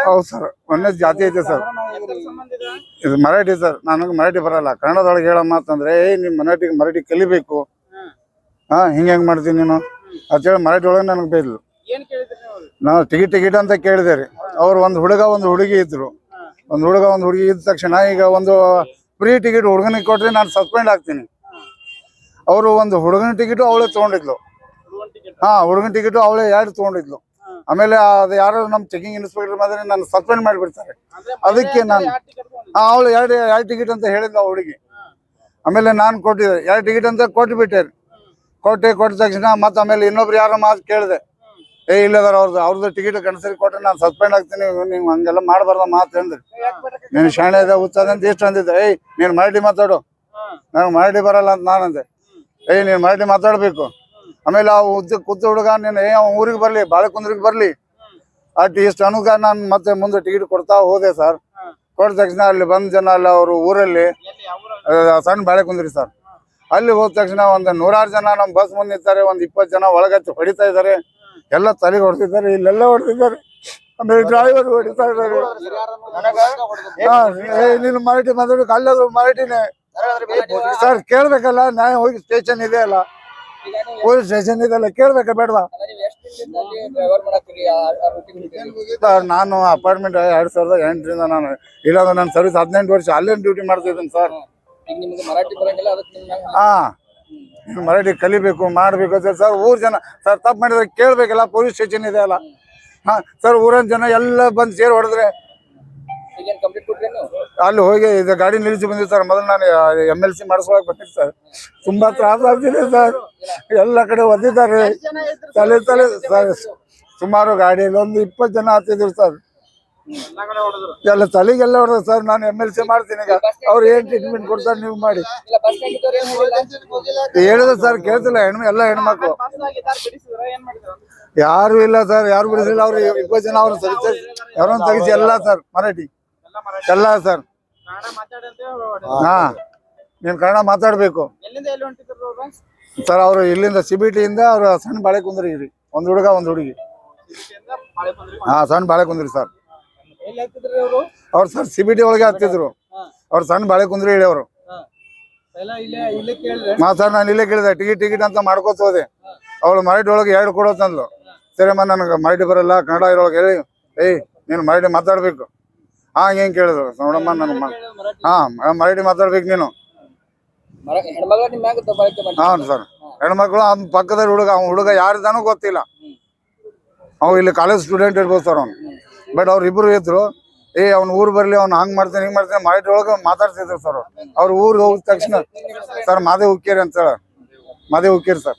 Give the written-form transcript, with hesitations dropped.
ಹೌದು ಸರ್, ಒಂದೇ ಜಾತಿ ಐತೆ ಸರ್. ಇದು ಮರಾಠಿ ಸರ್. ನನಗೆ ಮರಾಠಿ ಬರಲ್ಲ. ಕನ್ನಡದೊಳಗೆ ಹೇಳೋ ಮಾತಂದ್ರೆ ನೀನ್ ಮರಾಠಿ ಕಲಿಬೇಕು. ಹೆಂಗ್ ಮಾಡ್ತೀನಿ ನೀನು ಅಂತೇಳಿ ಮರಾಠಿ ಒಳಗೆ ನನಗೆ ಬೈದ್ಲು. ನಾವು ಟಿಕೆಟ್ ಅಂತ ಕೇಳಿದೆ ರೀ. ಅವ್ರು ಒಂದು ಹುಡುಗ ಒಂದು ಹುಡುಗಿ ಇದ್ರು. ಒಂದು ಹುಡುಗ ಒಂದು ಹುಡುಗಿ ಇದ್ದ ತಕ್ಷಣ ಈಗ ಒಂದು ಫ್ರೀ ಟಿಕೆಟ್ ಹುಡುಗನಿಗೆ ಕೊಟ್ರೆ ನಾನು ಸಸ್ಪೆಂಡ್ ಆಗ್ತೀನಿ. ಅವರು ಒಂದು ಹುಡುಗನ ಟಿಕೆಟು ಅವಳೇ ತೊಗೊಂಡಿದ್ಲು. ಹುಡುಗನ ಟಿಕೆಟು ಅವಳೇ 2 ತೊಗೊಂಡಿದ್ಲು. ಆಮೇಲೆ ಅದು ಯಾರು ನಮ್ಮ ಚೆಕಿಂಗ್ ಇನ್ಸ್ಪೆಕ್ಟರ್ ಮಾತ್ರ ನಾನು ಸಸ್ಪೆಂಡ್ ಮಾಡಿಬಿಡ್ತಾರೆ. ಅದಕ್ಕೆ ನಾನು ಅವಳು 2 ಟಿಕೆಟ್ ಅಂತ ಹೇಳಿದ್ಲು ಆ ಹುಡುಗಿ. ಆಮೇಲೆ ನಾನು ಕೊಟ್ಟಿದ್ದೆ 2 ಟಿಕೆಟ್ ಅಂತ ಕೊಟ್ಟ ತಕ್ಷಣ ಮತ್ತೆ ಆಮೇಲೆ ಇನ್ನೊಬ್ರು ಯಾರೋ ಮಾತು ಕೇಳಿದೆ. ಇಲ್ಲದಾರ ಅವ್ರದ್ದು ಟಿಕೆಟ್ ಕನ್ಸರಿ ಕೊಟ್ಟರೆ ನಾನು ಸಸ್ಪೆಂಡ್ ಆಗ್ತೀನಿ, ನೀವು ಹಂಗೆಲ್ಲ ಮಾಡಬಾರ್ದ ಮಾತು ಅಂದ್ರಿ. ನೀನು ಶಾಣೆ ಇದೆ ಹುಚ್ಚದ ಅಂತ ಎಷ್ಟು ಅಂದಿದ್ದೆ. ನೀನು ಮರಾಠಿ ಮಾತಾಡು, ನನಗೆ ಮರಾಠಿ ಬರಲ್ಲ ಅಂತ ನಾನಂದೆ. ನೀನು ಮರಾಠಿ ಮಾತಾಡಬೇಕು. ಆಮೇಲೆ ಆ ಕೂತ ಹುಡುಗ ನೀನು ಊರಿಗೆ ಬರಲಿ, ಬಾಳೆಕುಂದ್ರಿಗೆ ಬರಲಿ ಅಟ್ ಇಷ್ಟು ಅನುಗ ನಾನು ಮತ್ತೆ ಮುಂದೆ ಟಿಕೆಟ್ ಕೊಡ್ತಾ ಹೋದೆ ಸರ್. ಕೊಟ್ಟ ತಕ್ಷಣ ಅಲ್ಲಿ ಬಂದ ಜನ ಅಲ್ಲ ಅವರು ಊರಲ್ಲಿ ಸಣ್ಣ ಬಾಳೆಕುಂದ್ರಿ ಸರ್. ಅಲ್ಲಿ ಹೋದ ತಕ್ಷಣ ಒಂದು 100 ಜನ ನಮ್ಮ ಬಸ್ ಮುಂದೆ ನಿಂತಾರೆ. ಒಂದು 20 ಜನ ಒಳಗಚ್ಚಿ ಹೊಡಿತಾ ಇದ್ದಾರೆ. ಎಲ್ಲ ತಲೆಗೆ ಹೊಡೆದಿದ್ದಾರೆ, ಇಲ್ಲೆಲ್ಲ ಹೊಡೆದಿದ್ದಾರೆ. ಆಮೇಲೆ ಡ್ರೈವರ್ ಹೊಡಿತಾ ಇದ್ದಾರೆ. ನೀನು ಮರಾಠಿ ಮಾತಾಡೋಕೆ ಅಲ್ಲದು ಮರಾಠಿನೇ ಸರ್. ಕೇಳ್ಬೇಕಲ್ಲ, ನ್ಯಾಯ ಹೋಗಿ ಸ್ಟೇಷನ್ ಇದೆ ಅಲ್ಲ, ಪೊಲೀಸ್ ಸ್ಟೇಷನ್ ಇದೆಲ್ಲ ಕೇಳ್ಬೇಕಾ ಬೇಡವಾ ಸರ್? ನಾನು ಅಪಾರ್ಟ್ಮೆಂಟ್ 2008ರಿಂದ ನಾನು ಇಲ್ಲದ ನನ್ನ ಸರ್ವಿಸ್ 18 ವರ್ಷ ಅಲ್ಲೇ ಡ್ಯೂಟಿ ಮಾಡ್ತಿದ್ದೀನಿ ಸರ್. ಮರಾಠಿ ಕಲಿಬೇಕು ಮಾಡಬೇಕು ಸರ್. ಊರ್ ಜನ ಸರ್ ತಪ್ಪು ಮಾಡಿದ್ರೆ ಕೇಳ್ಬೇಕಲ್ಲ, ಪೊಲೀಸ್ ಸ್ಟೇಷನ್ ಇದೆ ಅಲ್ಲ. ಸರ್ ಊರಿನ ಜನ ಎಲ್ಲ ಬಂದು ಸೇರಿ ಹೊಡೆದ್ರೆ ಅಲ್ಲಿ ಹೋಗಿ ಇದು ಗಾಡಿ ನಿಲ್ಲಿಸಿ ಬಂದಿದ್ದು ಸರ್. ಮೊದಲು ನಾನು MLC ಮಾಡಿಸ್ಕೊಳಕ್ ಬಂದಿದ್ದೆ ಸರ್. ತುಂಬಾ ತ್ರಾಸ ಆಗ್ತಿದೆ ಸರ್. ಎಲ್ಲ ಕಡೆ ಒದ್ದಿದ್ದಾರೆ ತಲೆ ಸರ್. ಸುಮಾರು ಗಾಡಿಯಲ್ಲಿ ಒಂದು 20 ಜನ ಹತ್ತಿದ್ರು ಸರ್. ಎಲ್ಲ ತಲೆಗೆಲ್ಲ ಹೊಡೆದ ಸರ್. ನಾನು MLC ಮಾಡ್ತೀನಿ. ಈಗ ಅವ್ರು ಏನ್ ಟ್ರೀಟ್ಮೆಂಟ್ ಕೊಡ್ತಾರೆ ನೀವು ಮಾಡಿ ಹೇಳಿದ್ರು ಸರ್. ಕೇಳ್ತಿಲ್ಲ. ಎಲ್ಲ ಹೆಣ್ಮಕ್ಳು ಯಾರು ಇಲ್ಲ ಸರ್, ಯಾರು ಬಿಡಿಸಿಲ್ಲ. ಅವ್ರು 20 ಜನ ಅವ್ರನ್ನ ಯಾರನ್ನ ತೆಗಿಸಿ ಎಲ್ಲ ಸರ್ ಮರಾಠಿ ಎಲ್ಲ ಸರ್. ನೀನ್ ಕನ್ನಡ ಮಾತಾಡ್ಬೇಕು ಸರ್. ಅವರು ಇಲ್ಲಿಂದ CBT ಇಂದ ಅವ್ರು ಸಣ್ಣ ಬಾಳೆಕುಂದ್ರಿ ರೀ. ಒಂದು ಹುಡುಗ ಒಂದು ಹುಡುಗಿ. ಸಣ್ಣ ಬಾಳೆಕುಂದ್ರಿ ಸರ್. ಅವ್ರು ಸರ್ CBT ಒಳಗೆ ಹತ್ತಿದ್ರು. ಅವ್ರು ಸಣ್ಣ ಬಾಳೆಕುಂದ್ರಿ ಹೇಳಿ ಅವರು. ಸರ್ ನಾನು ಇಲ್ಲೇ ಕೇಳಿದೆ ಟಿಕೆಟ್ ಅಂತ ಮಾಡ್ಕೋತ ಹೋದೆ. ಅವಳು ಮರಾಠಿ ಒಳಗೆ 2 ಕೊಡೋತಂದ್ಲು. ಸರಿಯಮ್ಮ ನನಗೆ ಮರಾಠಿ ಬರಲ್ಲ, ಕನ್ನಡ ಇರೋಳಗೆ ಹೇಳಿ ನೀನು ಮರಾಠಿ ಮಾತಾಡ್ಬೇಕು. ಹೆಂಗ್ ಕೇಳಿದ್ರು ನೋಡಮ್ಮ ನನ್ನ ಮರಾಠಿ ಮಾತಾಡ್ಬೇಕು ನೀನು. ಸರ್ ಹೆಣ್ಮಕ್ಳು ಪಕ್ಕದ ಹುಡುಗ ಯಾರಿದ್ದಾನೋ ಗೊತ್ತಿಲ್ಲ. ಇಲ್ಲಿ ಕಾಲೇಜ್ ಸ್ಟೂಡೆಂಟ್ ಇರ್ಬೋದು ಸರ್ ಅವ್ನು. ಬಟ್ ಅವ್ರು ಇಬ್ರು ಇದ್ರು. ಅವ್ನು ಊರು ಬರ್ಲಿ, ಅವ್ನು ಹಂಗ್ ಮಾಡ್ತಾನೆ ಹಿಂಗ್ ಮಾಡ್ತಾನೆ ಮರಾಠಿ ಒಳಗೆ ಮಾತಾಡ್ತಿದ್ರು ಸರ್. ಅವ್ರು ಊರಿಗೆ ಹೋಗಿದ ತಕ್ಷಣ ಸರ್ ಮಾದೇ ಉಕ್ಕೇರಿ ಅಂತ ಹೇಳ ಮಾದೇ ಉಕ್ಕೇರಿ ಸರ್.